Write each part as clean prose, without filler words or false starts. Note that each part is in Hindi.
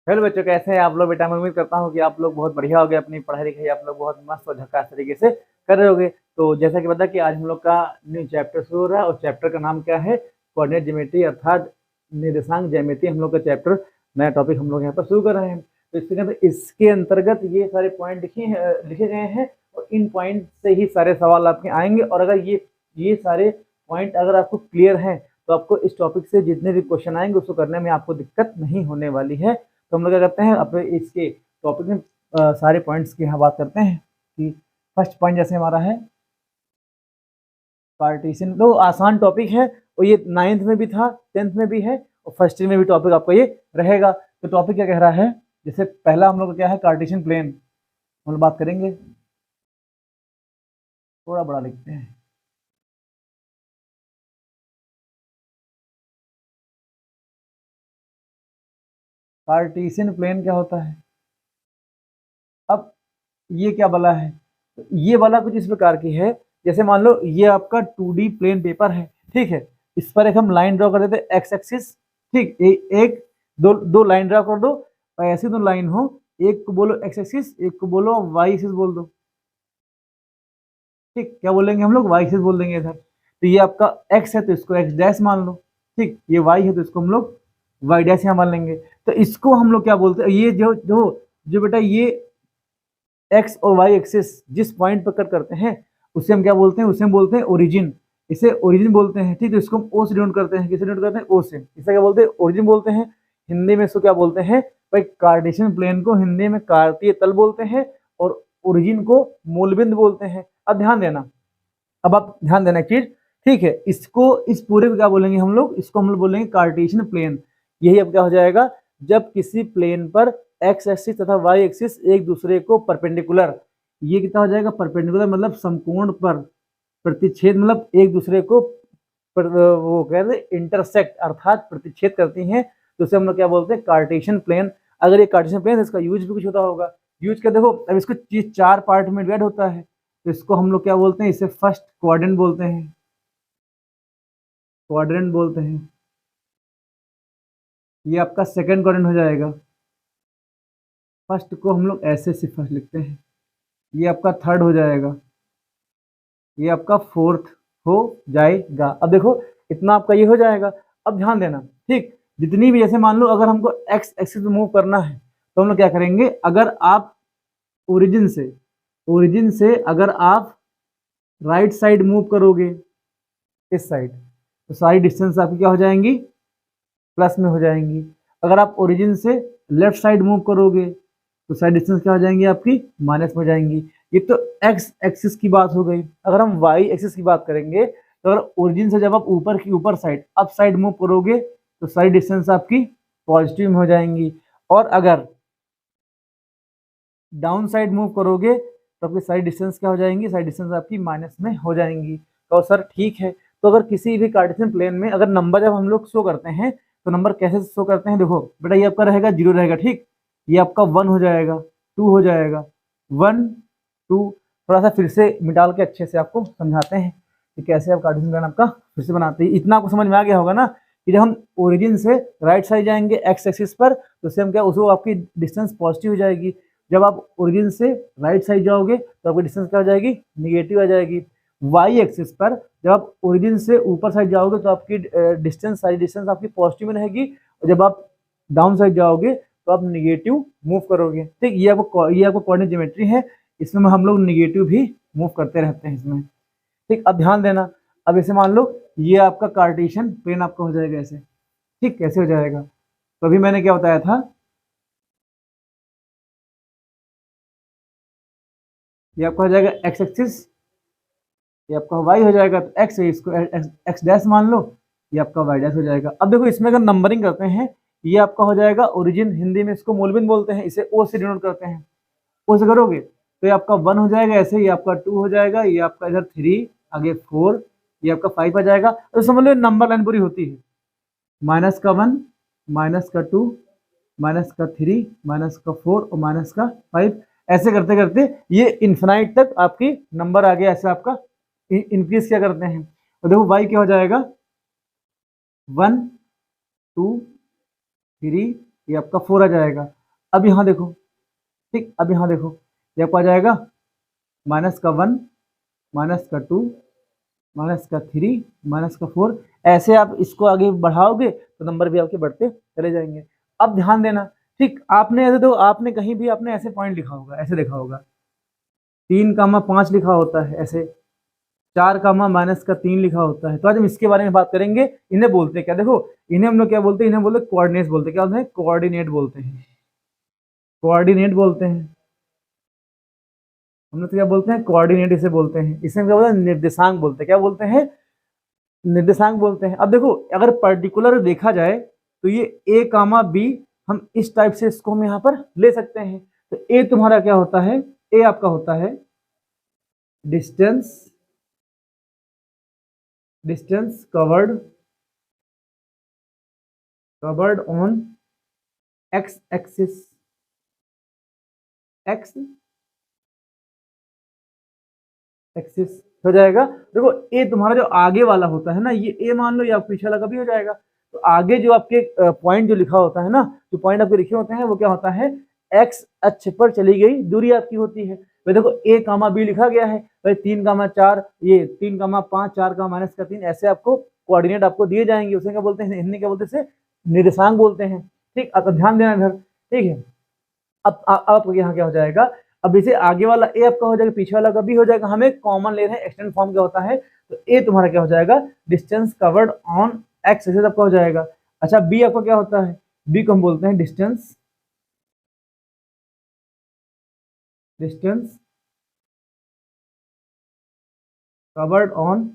हेलो बच्चों, कैसे हैं आप लोग? बेटा मैं उम्मीद करता हूँ कि आप लोग बहुत बढ़िया हो गए। अपनी पढ़ाई लिखाई आप लोग बहुत मस्त और झकास तरीके से कर रहे होगे। तो जैसा कि पता कि आज हम लोग का न्यू चैप्टर शुरू हो रहा है और चैप्टर का नाम क्या है? कोऑर्डिनेट ज्योमेट्री अर्थात निर्देशांक ज्यामिति। हम लोग का चैप्टर नया टॉपिक हम लोग यहाँ पर शुरू कर रहे हैं। तो इसके अंतर्गत ये सारे पॉइंट लिखे गए हैं और इन पॉइंट से ही सारे सवाल आपके आएंगे। और अगर ये सारे पॉइंट अगर आपको क्लियर हैं तो आपको इस टॉपिक से जितने भी क्वेश्चन आएंगे उसको करने में आपको दिक्कत नहीं होने वाली है। तो हम लोग क्या करते हैं, अपने इसके टॉपिक में सारे पॉइंट्स की यहाँ बात करते हैं कि फर्स्ट पॉइंट जैसे हमारा है पार्टीशन। तो आसान टॉपिक है और ये 9th में भी था, 10th में भी है और फर्स्ट ईयर में भी टॉपिक आपका ये रहेगा। तो टॉपिक क्या कह रहा है? जैसे पहला हम लोग का क्या है, कार्टेशियन प्लेन। हम लोग बात करेंगे, थोड़ा बड़ा लिखते हैं। कार्टेशियन प्लेन क्या होता है? अब ये क्या वाला है? तो ये वाला कुछ इस प्रकार की है, जैसे मान लो ये आपका 2D प्लेन पेपर है, ठीक है। इस पर एक हम लाइन ड्रॉ कर देते, एक्स एक्सिस, ठीक। एक दो दो लाइन ड्रॉ कर दो और ऐसी दो लाइन हो, एक को बोलो एक्स एक्सिस, एक को बोलो वाई एक्सिस बोल दो, ठीक। क्या बोलेंगे हम लोग? वाई एक्सिस बोल देंगे इधर। तो ये आपका एक्स है तो इसको एक्स डैश मान लो, ठीक। ये वाई है तो इसको हम लोग वाई डैश यहाँ मान लेंगे। तो इसको हम लोग क्या बोलते हैं? ये जो जो जो बेटा ये एक्स और वाई एक्सिस जिस पॉइंट पर कट करते हैं उसे हम क्या बोलते हैं? उसे हम बोलते हैं ओरिजिन। इसे ओरिजिन बोलते हैं, ठीक। तो इसको हम ओ से डिनोट करते हैं। किसे डिनोट करते हैं? ओ से। इसे क्या बोलते हैं? ओरिजिन बोलते हैं। हिंदी में इसको क्या बोलते हैं भाई? कार्टेशियन प्लेन को हिंदी में कार्तीय तल बोलते हैं और ओरिजिन को मूलबिंदु बोलते हैं। अब ध्यान देना, अब आप ध्यान देना एक चीज, ठीक है। इसको इस पूरे को क्या बोलेंगे हम लोग? इसको हम लोग बोलेंगे कार्टेशियन प्लेन। यही अब क्या हो जाएगा? जब किसी प्लेन पर एक्स एक्सिस तथा वाई एक्सिस एक दूसरे को परपेंडिकुलर, ये कितना हो जाएगा? परपेंडिकुलर मतलब समकोण पर प्रतिच्छेद, मतलब एक दूसरे को वो कहते हैं इंटरसेक्ट अर्थात प्रतिच्छेद करती हैं, तो उसे हम लोग क्या बोलते हैं? Cartesian plane. अगर ये कार्टेशियन प्लेन है इसका यूज भी कुछ होता होगा। यूज क्या? देखो अब इसको चीज 4 पार्ट में डिवाइड होता है, तो इसको हम लोग क्या बोलते हैं? इसे फर्स्ट क्वाड्रेंट बोलते हैं, क्वाड्रेंट बोलते हैं। ये आपका सेकंड क्वाड्रेंट हो जाएगा। फर्स्ट को हम लोग ऐसे से फर्स्ट लिखते हैं। ये आपका थर्ड हो जाएगा। ये आपका फोर्थ हो जाएगा। अब देखो इतना आपका ये हो जाएगा। अब ध्यान देना, ठीक। जितनी भी, जैसे मान लो अगर हमको एक्स एक्सिस में मूव करना है तो हम लोग क्या करेंगे? अगर आप ओरिजिन से अगर आप राइट साइड मूव करोगे, इस साइड, तो सारी डिस्टेंस आपकी क्या हो जाएंगी? प्लस में हो जाएंगी। अगर आप ओरिजिन से लेफ्ट साइड मूव करोगे तो सारी डिस्टेंस क्या हो जाएंगी? आपकी माइनस में हो जाएंगी। ये तो एक्स एक्सिस की बात हो गई। अगर हम वाई एक्सिस की बात करेंगे तो अगर ओरिजिन से जब आप ऊपर की ऊपर साइड अप साइड मूव करोगे तो सारी डिस्टेंस आपकी पॉजिटिव में हो जाएंगी। और अगर डाउन साइड मूव करोगे तो आपकी सारी डिस्टेंस क्या हो जाएंगी? सारी डिस्टेंस आपकी माइनस में हो जाएंगी। तो सर ठीक है। तो अगर किसी भी कार्टेशियन प्लेन में अगर नंबर जब हम लोग शो करते हैं तो नंबर कैसे शो करते हैं? देखो बेटा ये आपका रहेगा 0 रहेगा, ठीक। ये आपका 1 हो जाएगा, 2 हो जाएगा, 1 2। थोड़ा सा फिर से मिटाल के अच्छे से आपको समझाते हैं कि कैसे आप कार्टेशियन प्लेन आपका फिर से बनाते हैं। इतना आपको समझ में आ गया होगा ना कि जब हम ओरिजिन से राइट साइड जाएंगे एक्स एक्सिस पर तो उससे हम क्या, उसको आपकी डिस्टेंस पॉजिटिव हो जाएगी। जब आप ओरिजिन से राइट साइड जाओगे तो आपकी डिस्टेंस क्या हो जाएगी? निगेटिव आ जाएगी। वाई एक्सिस पर जब आप ओरिजिन से ऊपर साइड जाओगे तो आपकी डिस्टेंस, सारी डिस्टेंस आपकी पॉजिटिव में रहेगी। और जब आप डाउन साइड जाओगे तो आप निगेटिव मूव करोगे, ठीक। ये आपको कोऑर्डिनेट ज्योमेट्री है, इसमें हम लोग निगेटिव भी मूव करते रहते हैं इसमें, ठीक। अब ध्यान देना, अब इसे मान लो ये आपका कार्टेशियन प्लेन आपका हो जाएगा ऐसे, ठीक। कैसे हो जाएगा? तो अभी मैंने क्या बताया था? ये आपका हो जाएगा एक्स एक्सिस, ये आपका वाई हो जाएगा। तो एक्स है, इसको एक्स डैश मान लो, ये आपका वाई डैश हो जाएगा। अब देखो इसमें अगर नंबरिंग करते हैं, ये आपका हो जाएगा ओरिजिन, हिंदी में इसको मूलबिंदु बोलते हैं, इसे ओ से डिनोट करते हैं। ओ से करोगे तो ये आपका 1 हो जाएगा ऐसे, ये आपका 2 हो जाएगा, ये आपका इधर 3, आगे 4, ये आपका 5 आ जाएगा। तो समझ लो नंबर लाइन पूरी होती है। माइनस का 1, माइनस का 2, माइनस का 3, माइनस का 4 और माइनस का 5। ऐसे करते करते ये इन्फिनाइट तक आपकी नंबर आ गया। ऐसे आपका इंक्रीज क्या करते हैं। और देखो y क्या हो जाएगा? 1 2 3 ये आपका 4 आ जाएगा। अब यहाँ देखो, ठीक, अब यहाँ देखो ये आपको आ जाएगा माइनस का 1, माइनस का 2, माइनस का 3, माइनस का 4। ऐसे आप इसको आगे बढ़ाओगे तो नंबर भी आपके बढ़ते चले जाएंगे। अब ध्यान देना, ठीक, आपने ऐसे तो आपने कहीं भी आपने ऐसे पॉइंट लिखा होगा, ऐसे देखा होगा 3,5 लिखा होता है, ऐसे 4,-3 लिखा होता है। तो आज हम इसके बारे में बात करेंगे। इन्हें बोलते हैं क्या, देखो इन्हें हम लोग क्या बोलते हैं, इन्हें बोलते हैं कोऑर्डिनेट्स बोलते हैं। क्या बोलते हैं, कोऑर्डिनेट बोलते हैं, कोऑर्डिनेट बोलते हैं। हम लोग क्या बोलते हैं, कोऑर्डिनेट इसे बोलते हैं। इसे क्या बोलते हैं, निर्देशांक बोलते हैं। क्या बोलते हैं, निर्देशांक बोलते हैं। अब देखो अगर पर्टिकुलर देखा जाए तो ये ए कामा बी, हम इस टाइप से इसको हम यहाँ पर ले सकते हैं। तो ए तुम्हारा क्या होता है, ए आपका होता है distance, distance covered, covered on x axis, x axis हो जाएगा। देखो ए तुम्हारा जो आगे वाला होता है ना, ये ए मान लो, या पीछे वाला कभी हो जाएगा। तो आगे जो आपके पॉइंट जो लिखा होता है ना, जो पॉइंट आपके लिखे होते हैं वो क्या होता है, एक्स अक्ष पर चली गई दूरी आपकी होती है। भाई देखो ए कामा बी लिखा गया है, भाई 3,4, ये 3,5, 4,-3, ऐसे आपको कोऑर्डिनेट आपको दिए जाएंगे। उसे क्या बोलते हैं, हिंदी क्या बोलते हैं, निर्देशांक बोलते हैं। ठीक, अब ध्यान देना इधर, ठीक है। अब आपको यहाँ क्या हो जाएगा, अब इसे आगे वाला ए आपका हो जाएगा, पीछे वाला का बी हो जाएगा। हमें कॉमन ले रहे हैं, एक्सटेंड फॉर्म क्या होता है, तो ए तुम्हारा क्या हो जाएगा, distance covered on x axis आपका हो जाएगा। अच्छा बी आपका क्या होता है, बी को हम बोलते हैं distance, distance covered on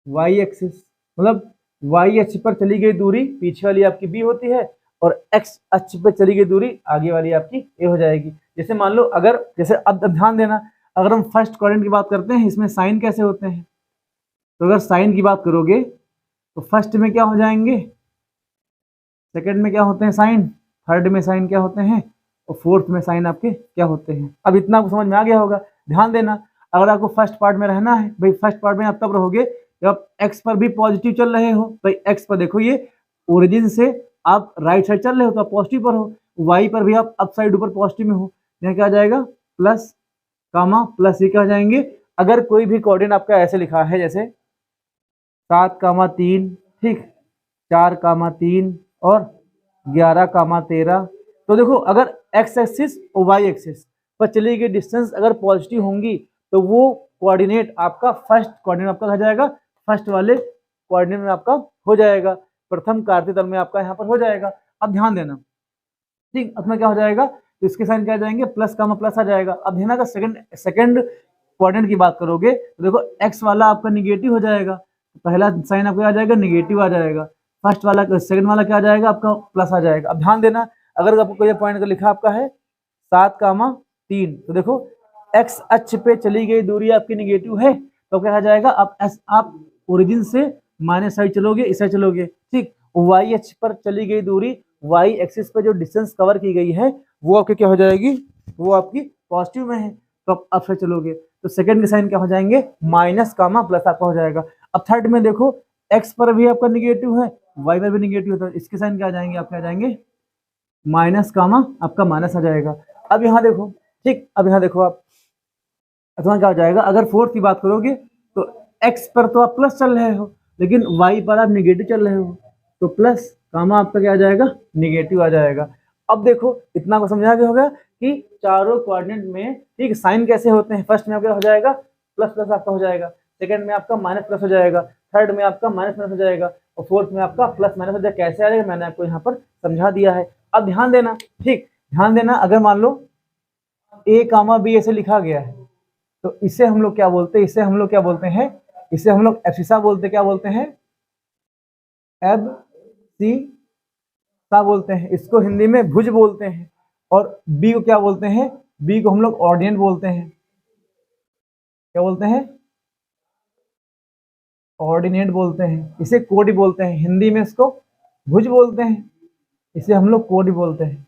Y axis, मतलब वाई अक्ष पर चली गई दूरी पीछे वाली आपकी बी होती है, और एक्स अक्ष पर चली गई दूरी आगे वाली आपकी ए हो जाएगी। जैसे मान लो अगर, जैसे अब ध्यान देना, अगर हम फर्स्ट क्वाड्रेंट की बात करते हैं, इसमें साइन कैसे होते हैं, तो अगर साइन की बात करोगे तो फर्स्ट में क्या हो जाएंगे, सेकंड में क्या होते हैं साइन, थर्ड में साइन क्या होते हैं, और फोर्थ में साइन आपके क्या होते हैं। अब इतना आपको समझ में आ गया होगा। ध्यान देना, अगर आपको फर्स्ट पार्ट में रहना है, भाई फर्स्ट पार्ट में आप तब रहोगे जब आप एक्स पर भी पॉजिटिव चल रहे हो। भाई एक्स पर देखो, ये ओरिजिन से आप राइट साइड चल रहे हो तो आप पॉजिटिव पर हो, वाई पर भी आप अप साइड ऊपर पॉजिटिव में हो। यहाँ क्या आ जाएगा, प्लस कामा प्लस, ये क्या हो जाएंगे। अगर कोई भी कोऑर्डिनेट आपका ऐसे लिखा है, जैसे 7,3, ठीक, 4,3 और 11,13, तो देखो अगर एक्स एक्सिस और वाई एक्सिस पर चली गई डिस्टेंस अगर पॉजिटिव होंगी तो वो कोऑर्डिनेट आपका फर्स्ट कोऑर्डिनेट आपका हो जाएगा, फर्स्ट वाले कोऑर्डिनेट में आपका हो जाएगा, प्रथम कार्तीय तल में आपका यहाँ पर हो जाएगा। अब ध्यान देना, ठीक, अपना क्या हो जाएगा, तो इसके साइन क्या आ जाएंगे, प्लस कामा प्लस आ जाएगा। अब ध्यान, अगर सेकंड कोऑर्डिनेट की बात करोगे तो देखो एक्स वाला आपका निगेटिव हो जाएगा, पहला साइन आपका आ जाएगा निगेटिव आ जाएगा, फर्स्ट वाला सेकंड वाला क्या आ जाएगा आपका, प्लस आ जाएगा। अब ध्यान देना, अगर आपको कोई पॉइंट का लिखा आपका है 7,3, तो देखो एक्स अक्ष पे चली गई दूरी आपकी निगेटिव है, तो क्या आ जाएगा, आप ओरिजिन से माइनस साइड चलोगे, इस साइड चलोगे, ठीक। वाई अक्ष पर चली गई दूरी, वाई एक्सिस पर जो डिस्टेंस कवर की गई है वो आपकी क्या हो जाएगी, वो आपकी पॉजिटिव में है, तो आप अप साइड चलोगे तो सेकंड के साइन क्या हो जाएंगे, माइनस कामा प्लस आपका हो जाएगा। अब थर्ड में देखो एक्स पर भी आपका निगेटिव है, वाई पर भी निगेटिव है, तो इसके साइन क्या आ जाएंगे, आपके आ जाएंगे माइनस कामा आपका माइनस आ जाएगा। अब यहाँ देखो, ठीक, अब यहाँ देखो आप, अथवा क्या हो जाएगा, अगर फोर्थ की बात करोगे तो एक्स पर तो आप प्लस चल रहे हो, लेकिन वाई पर आप निगेटिव चल रहे हो, तो प्लस कामा आपका क्या आ जाएगा, निगेटिव आ जाएगा। अब देखो इतना को समझा गया होगा कि चारों कोऑर्डिनेट में, ठीक, साइन कैसे होते हैं। फर्स्ट में आपका हो जाएगा प्लस प्लस आपका हो जाएगा, सेकंड में आपका माइनस प्लस हो जाएगा, थर्ड में आपका माइनस माइनस हो जाएगा, और फोर्थ में आपका प्लस माइनस हो जाएगा। कैसे आ जाएगा मैंने आपको यहाँ पर समझा दिया है। अब ध्यान देना, ठीक, ध्यान देना, अगर मान लो ए कामा बी ऐसे लिखा गया है तो इसे हम लोग क्या बोलते हैं, इसे हम लोग क्या बोलते हैं, इसे हम लोग एब्सिसा बोलते हैं। क्या बोलते हैं, एब्सिसा बोलते हैं। इसको हिंदी में भुज बोलते हैं। और बी को क्या बोलते हैं, बी को हम लोग ऑर्डिनेट बोलते हैं। क्या बोलते हैं, ऑर्डिनेट बोलते हैं। इसे कोडी बोलते हैं, हिंदी में इसको भुज बोलते हैं, इसे हम लोग कोडी बोलते हैं।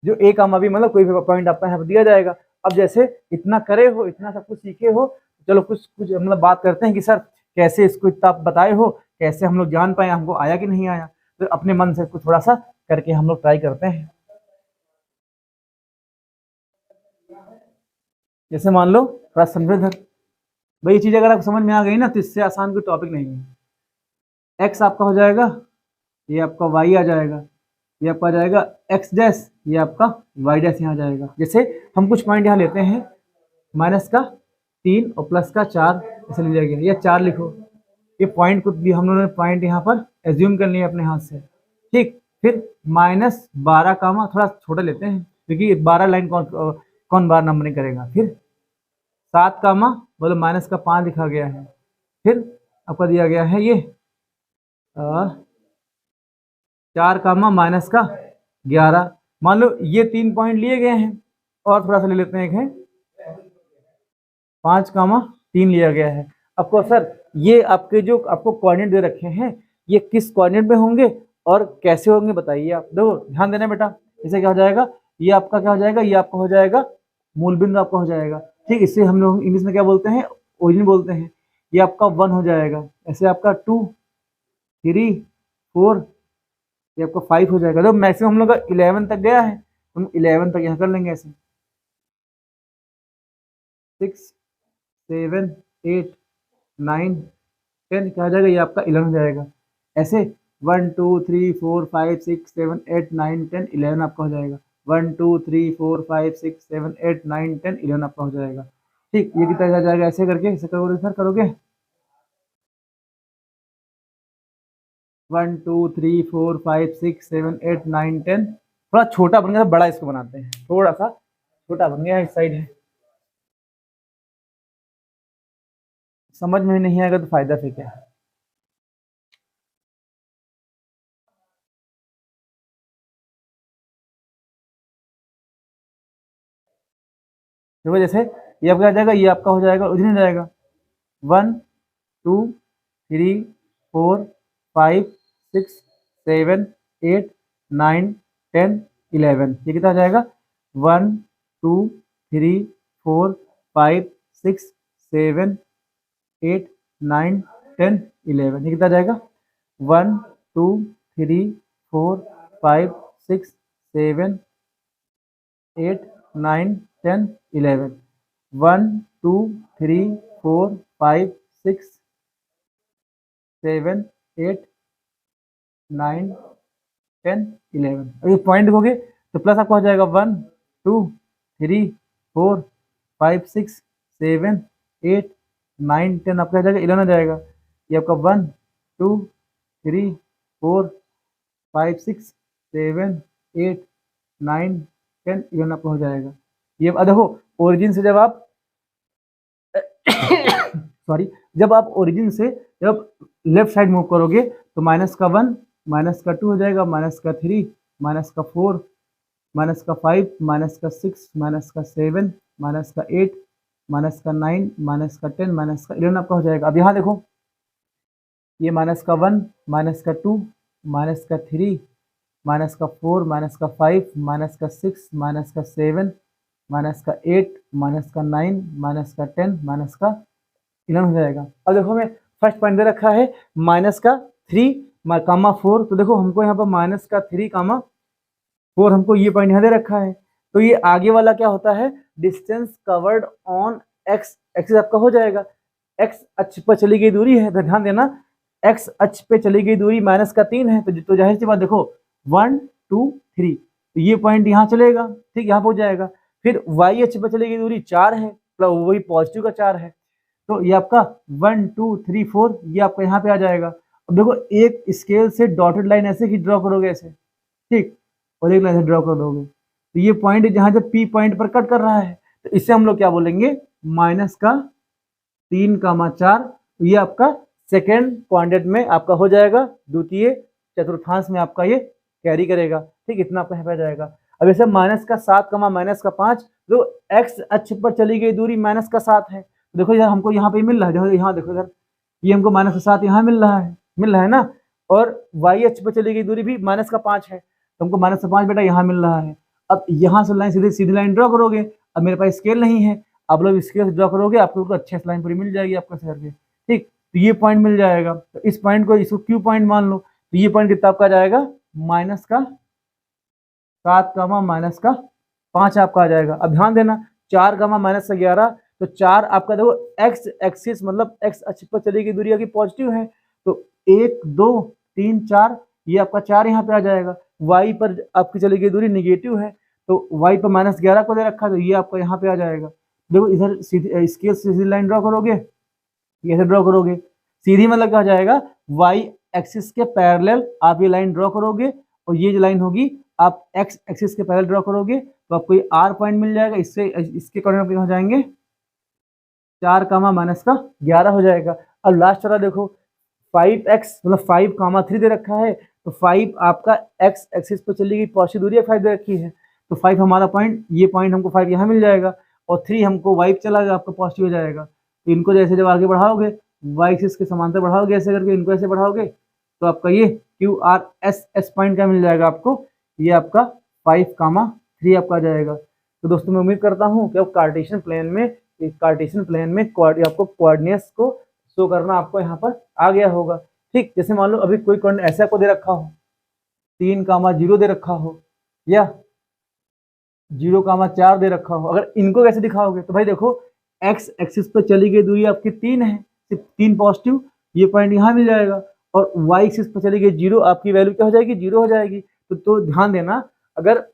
जो ए कामा बी मतलब कोई भी पॉइंट आपका यहाँ पर दिया जाएगा। अब जैसे इतना करे हो, इतना सब कुछ सीखे हो, चलो कुछ कुछ मतलब बात करते हैं कि सर कैसे इसको इतना आप बताए हो, कैसे हम लोग जान पाए, हमको आया कि नहीं आया। तो अपने मन से कुछ थोड़ा सा करके हम लोग ट्राई करते हैं। जैसे मान लो थोड़ा समझो इधर भाई, ये चीज अगर आपको समझ में आ गई ना तो इससे आसान कोई टॉपिक नहीं है। एक्स आपका हो जाएगा, ये आपका वाई आ जाएगा, ये आपका आ जाएगा एक्स डैश, ये आपका वाई डैश यहाँ आ जाएगा। जैसे हम कुछ पॉइंट यहाँ लेते हैं, माइनस का 3 और प्लस का 4 ऐसे लिया गया, या 4 लिखो। ये पॉइंट को भी हम लोगों ने पॉइंट यहाँ पर एज्यूम कर लिया अपने हाथ से, ठीक। फिर -12 कामा थोड़ा छोटा लेते हैं क्योंकि 12 लाइन कौन बार नंबरिंग करेगा। फिर 7 कामा बोलो माइनस का 5 लिखा गया है। फिर आपका दिया गया है ये 4 कामा माइनस का 11। मान लो ये 3 पॉइंट लिए गए हैं, और थोड़ा सा ले लेते हैं, एक है 5 कामा 3 लिया गया है। आपको सर ये आपके जो आपको कोऑर्डिनेट दे रखे हैं, ये किस कोऑर्डिनेट में होंगे और कैसे होंगे बताइए आप। देखो ध्यान देना बेटा, इसे क्या हो जाएगा, ये आपका क्या हो जाएगा, ये आपका हो जाएगा मूल बिंदु आपका हो जाएगा, ठीक। इससे हम लोग इंग्लिश में क्या बोलते हैं, ओरिजिन बोलते हैं। ये आपका 1 हो जाएगा, ऐसे आपका 2 3 4, ये आपका 5 हो जाएगा। तो मैक्सिमम हम लोग का 11 तक गया है, हम 11 तक यहाँ कर लेंगे ऐसे। 6 7 8 9 10 क्या हो जाएगा, ये आपका 11 हो जाएगा। ऐसे 1 2 3 4 5 6 7 8 9 10 11 आपका हो जाएगा। 1 2 3 4 5 6 7 8 9 10 11 आपका हो जाएगा, ठीक। ये कितना आ जाएगा, ऐसे करके ऐसे करोगे सर, करोगे 1 2 3 4 5 6 7 8 9 10। थोड़ा छोटा बन गया, बड़ा इसको बनाते हैं, थोड़ा सा छोटा बन गया इस साइड है। समझ में नहीं आएगा तो फायदा फिर क्या है। देखो जैसे ये आपका आ जाएगा, ये आपका हो जाएगा ओरिजिन हो जाएगा 1 2 3 4 5 6 7 8 9 10 11। ये कितना आ जाएगा 1 2 3 4 5 6 7 8 9 10 11। ये कितना आ जाएगा 1 2 3 4 5 6 7 8 9 10 11। 1 2 3 4 5 6 7 8 9 10 11। और ये पॉइंट देखोगे तो प्लस आपका हो जाएगा 1 2 3 4 5 6 7 8 9 10 आपका हो जाएगा 11 हो जाएगा। ये आपका 1 2 3 4 5 6 7 8 9 10 11 आपका हो जाएगा। ये अब देखो ओरिजिन से जब आप सॉरी, जब आप ओरिजिन से जब लेफ्ट साइड मूव करोगे तो -1 -2 हो जाएगा, -3 -4 -5 -6 -7 -8 -9 -10 -11 आपका हो जाएगा। अब यहाँ देखो ये -1 -2 -3 -4 -5 -6 -7 -8 -9 -10 11 हो जाएगा। अब देखो मैं फर्स्ट पॉइंट दे रखा है -3 तो देखो हमको यहाँ पर -3 4 हमको ये पॉइंट यहाँ दे रखा है। तो ये आगे वाला क्या होता है, distance covered on x axis आपका हो जाएगा। एक्स अक्ष पर चली गई दूरी है, तो ध्यान देना एक्स अक्ष पे चली गई दूरी -3 है, तो जाहिर सी बात देखो 1 2 3 तो ये पॉइंट यहाँ चलेगा, ठीक, यहाँ पहुंच जाएगा। फिर वाई अक्ष पर चली गई दूरी 4 है, प्लस वही पॉजिटिव का 4 है, तो ये आपका 1 2 3 4 ये आपका यहाँ पे आ जाएगा। अब देखो एक स्केल से डॉटेड लाइन ऐसे ही ड्रॉ करोगे ऐसे, ठीक, और एक लाइन से ड्रॉ कर दोगे, तो ये पॉइंट जहाँ जब पी पॉइंट पर कट कर रहा है तो इसे हम लोग क्या बोलेंगे, -3,4। ये आपका सेकेंड क्वाड्रेंट में आपका हो जाएगा, द्वितीय चतुर्थांश में आपका ये कैरी करेगा, ठीक, इतना आपका यहाँ पे आ जाएगा। अब जैसे -7, -5 तो एक्स अक्ष पर चली गई दूरी -7 है, देखो यार हमको यहाँ पे मिल रहा है, यहाँ देखो इधर ये हमको -7 यहाँ मिल रहा है ना, और वाई अक्ष पर चली गई दूरी भी -5 है, तो हमको -5 बेटा यहाँ मिल रहा है। अब यहाँ से लाइन सीधी लाइन ड्रॉ करोगे, अब मेरे पास स्केल नहीं है, आप लोग स्केल से ड्रॉ करोगे आप लोग को अच्छे से लाइन पूरी मिल जाएगी आपका शहर के, ठीक, तो ये पॉइंट मिल जाएगा। तो इस पॉइंट को इसको क्यू पॉइंट मान लो, तो ये पॉइंट कितना आपका आ जाएगा, माइनस का 7 कामा माइनस का 5 आपका आ जाएगा। अब ध्यान देना 4 कामा माइनस का 11, तो 4 आपका देखो एक्स एक्सिस मतलब एक्स अक्ष पर चली गई दूरी आपकी पॉजिटिव है, तो 1 2 3 4 ये आपका 4 यहाँ पे आ जाएगा। वाई पर आपकी चली गई दूरी निगेटिव है, तो वाई पर -11 को दे रखा है, तो ये आपका यहाँ पे आ जाएगा। देखो इधर सीधी स्केल से सीधी लाइन ड्रॉ करोगे, ये ऐसे ड्रॉ करोगे, सीधी मतलब क्या हो जाएगा, वाई एक्सिस के पैरेलल आप ये लाइन ड्रॉ करोगे, और ये जो लाइन होगी आप एक्स एक्सिस के पैरेलल ड्रॉ करोगे, तो आपको ये आर पॉइंट मिल जाएगा। इससे इसके कोऑर्डिनेट हो जाएंगे 4 कामा माइनस का 11 हो जाएगा। अब लास्ट वाला देखो 5x मतलब 5 कामा 3 दे रखा है, तो 5 आपका x एक्सिस पर चली गई पॉजिटिव दूरी 5 दे रखी है, तो 5 हमारा पॉइंट, ये पॉइंट हमको 5 यहाँ मिल जाएगा, और 3 हमको y पे चला गया आपका पॉजिटिव हो जाएगा। तो इनको जैसे जब आगे बढ़ाओगे y एक्सिस के समांतर बढ़ाओगे, ऐसे करके इनको ऐसे बढ़ाओगे, तो आपका ये QRSS पॉइंट क्या मिल जाएगा आपको, ये आपका 5 कामा 3 आपका आ जाएगा। तो दोस्तों मैं उम्मीद करता हूँ कि आप कार्टेशियन प्लेन में आपको कोऑर्डिनेट्स को शो करना आपको यहाँ पर आ गया होगा। ठीक, जैसे मान लो अभी कोई कोऑर्डिनेट ऐसा को दे रखा हो, 3 कामा 0 दे रखा हो, या 0 कामा 4 दे रखा हो, अगर इनको कैसे दिखाओगे, तो भाई देखो एक्स एक्सिस पर चली गई दूरी आपकी 3 है, सिर्फ 3 पॉजिटिव, ये पॉइंट यहाँ मिल जाएगा, और वाई एक्सिस पर चली गई 0, आपकी वैल्यू क्या हो जाएगी, 0 हो जाएगी। तो ध्यान देना, अगर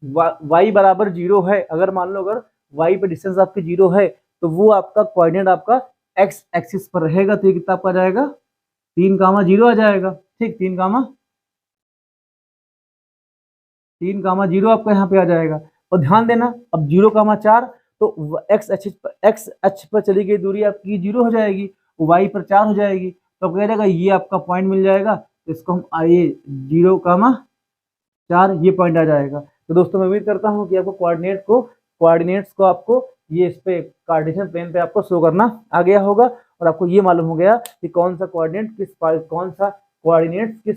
y बराबर 0 है, अगर मान लो अगर y पे डिस्टेंस आपकी 0 है, तो वो आपका कोऑर्डिनेट आपका x एक्सिस पर रहेगा, तो ये कितना आपका आ जाएगा, 3 कामा 0 आ जाएगा। ठीक, 3 कामा 0 आपका यहाँ पे आ जाएगा। और ध्यान देना अब 0 कामा 4, तो x अक्ष पर चली गई दूरी आपकी 0 हो जाएगी, y पर 4 हो जाएगी, तो कह जाएगा ये आपका पॉइंट मिल जाएगा, इसको हम आइए 0 कामा 4 ये पॉइंट आ जाएगा। तो दोस्तों मैं उम्मीद करता हूँ कि आपको कोऑर्डिनेट्स को आपको ये इस पे कार्टेशियन प्लेन पे आपको शो करना आ गया होगा, और आपको ये मालूम हो गया कि कौन सा कोऑर्डिनेट किस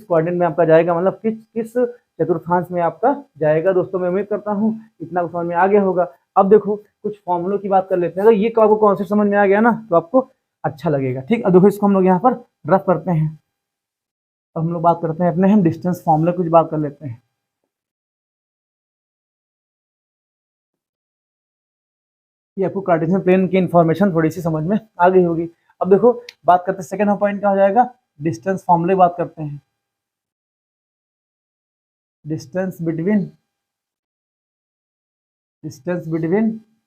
कोऑर्डिनेट में आपका जाएगा, मतलब किस चतुर्थांश में आपका जाएगा। दोस्तों मैं उम्मीद करता हूँ इतना समझ में आ गया होगा। अब देखो कुछ फॉर्मूलों की बात कर लेते हैं, अगर ये आपको कॉन्सेप्ट समझ में आ गया ना, तो आपको अच्छा लगेगा। ठीक, अब देखो इसको हम लोग यहाँ पर रफ करते हैं। अब हम लोग बात करते हैं अपने हम डिस्टेंस फॉर्मूले कुछ बात कर लेते हैं। ये आपको कार्टेशियन प्लेन की इन्फॉर्मेशन थोड़ी सी समझ में आ गई होगी। अब देखो बात करते हैं सेकंड पॉइंट क्या हो जाएगा, डिस्टेंस फॉर्मूले बात करते हैं। डिस्टेंस बिटवीन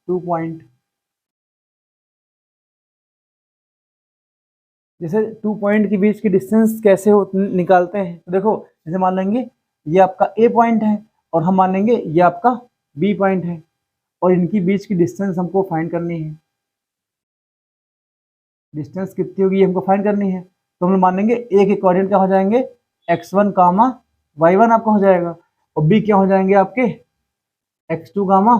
2 पॉइंट, जैसे 2 पॉइंट के बीच की डिस्टेंस कैसे निकालते हैं, तो देखो जैसे मान लेंगे ये आपका ए पॉइंट है, और हम मान लेंगे ये आपका बी पॉइंट है, और इनकी बीच की डिस्टेंस हमको फाइंड करनी है। डिस्टेंस कितनी होगी ये हमको फाइंड करनी है, तो हम मान लेंगे ए के कोऑर्डिनेट क्या हो जाएंगे, x1 कामा y1 आपका हो जाएगा, और बी क्या हो जाएंगे आपके x2 कामा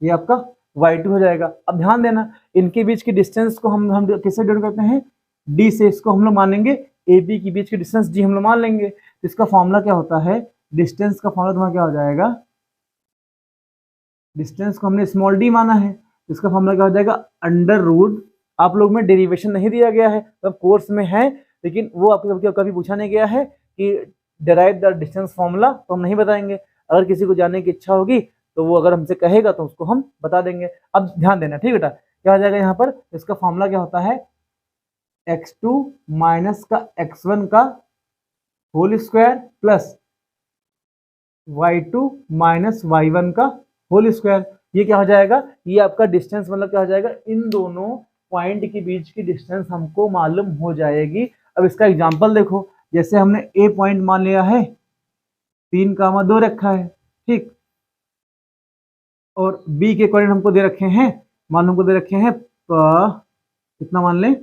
ये आपका y2 हो जाएगा। अब ध्यान देना इनके बीच की डिस्टेंस को हम किससे डिनोट करते हैं, d से। इसको हम लोग मानेंगे ए बी के बीच की डिस्टेंस d हम लोग मान लेंगे। तो इसका फॉर्मूला क्या होता है, डिस्टेंस का फॉर्मूला तुम्हारा क्या हो जाएगा, डिस्टेंस को हमने स्मॉल d माना है, इसका फॉर्मूला क्या हो जाएगा, अंडर रूट, आप लोग में डेरिवेशन नहीं दिया गया है, तो कोर्स में है, लेकिन वो आपको कभी पूछा नहीं गया है कि डेराइव द डिस्टेंस फॉर्मूला, तो हम नहीं बताएंगे। अगर किसी को जानने की इच्छा होगी तो वो अगर हमसे कहेगा तो उसको हम बता देंगे। अब ध्यान देना, ठीक बेटा, क्या हो जाएगा यहाँ पर, इसका फॉर्मूला क्या होता है, x2 माइनस का x1 का whole square plus y2 minus y1 का होल स्क्वायर। ये क्या हो जाएगा, ये आपका डिस्टेंस मतलब क्या हो जाएगा, इन दोनों पॉइंट के बीच की डिस्टेंस हमको मालूम हो जाएगी। अब इसका एग्जांपल देखो, जैसे हमने ए पॉइंट मान लिया है 3 कामा 2 रखा है, ठीक, और बी के कोऑर्डिनेट हमको दे रखे हैं, मान हमको दे रखे हैं कितना मान लें,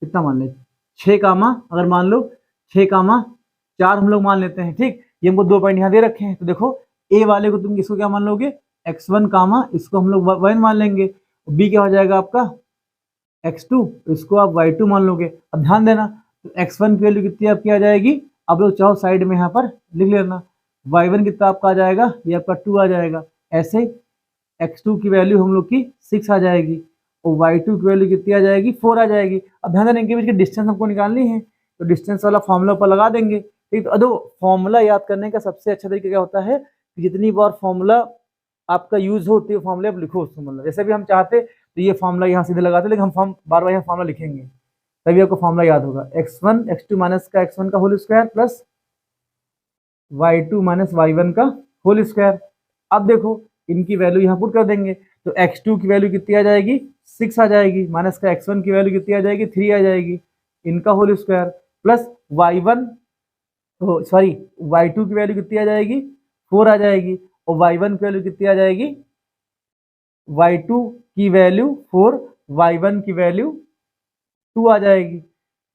कितना मान लें 6 कामा, अगर मान लो 6 कामा 4 हम लोग मान लेते हैं। ठीक, ये हमको 2 पॉइंट यहाँ दे रखे हैं, तो देखो ए वाले को तुम इसको क्या मान लोगे, x1 कामा, इसको हम लोग 1 मान लेंगे, बी क्या हो जाएगा आपका x2, इसको आप y2 मान लोगे। अब ध्यान देना तो x1 की वैल्यू कितनी आपकी आ जाएगी, आप लोग चाहो साइड में यहाँ पर लिख लेना, y1 कितना आपका आ जाएगा, ये आपका 2 आ जाएगा। ऐसे x2 की वैल्यू हम लोग की 6 आ जाएगी, और y2 की वैल्यू कितनी आ जाएगी, 4 आ जाएगी। अब ध्यान देना इनके बीच की डिस्टेंस हमको निकालनी है, तो डिस्टेंस वाला फॉर्मूला ऊपर लगा देंगे। ठीक, तो देखो फॉर्मूला याद करने का सबसे अच्छा तरीका क्या होता है, जितनी बार फॉर्मूला आपका यूज हो उतनी फॉर्मूले आप लिखो उसको, मतलब जैसे भी हम चाहते तो ये फॉर्मूला यहाँ सीधे लगाते, लेकिन हम बार बार यहाँ फॉर्मूला लिखेंगे तभी आपको फॉर्मूला याद होगा। x1 x2 माइनस का x1 का whole square plus y2 minus y1 का होल स्क्वायर। अब देखो इनकी वैल्यू यहाँ पुट कर देंगे, तो x2 की वैल्यू कितनी आ जाएगी, 6 आ जाएगी, माइनस का x1 की वैल्यू कितनी आ जाएगी, 3 आ जाएगी, इनका whole square plus y1 sorry y2 की वैल्यू कितनी आ जाएगी, 4 आ जाएगी, और y1 की वैल्यू कितनी आ जाएगी, y2 की वैल्यू 4, y1 की वैल्यू 2 आ जाएगी,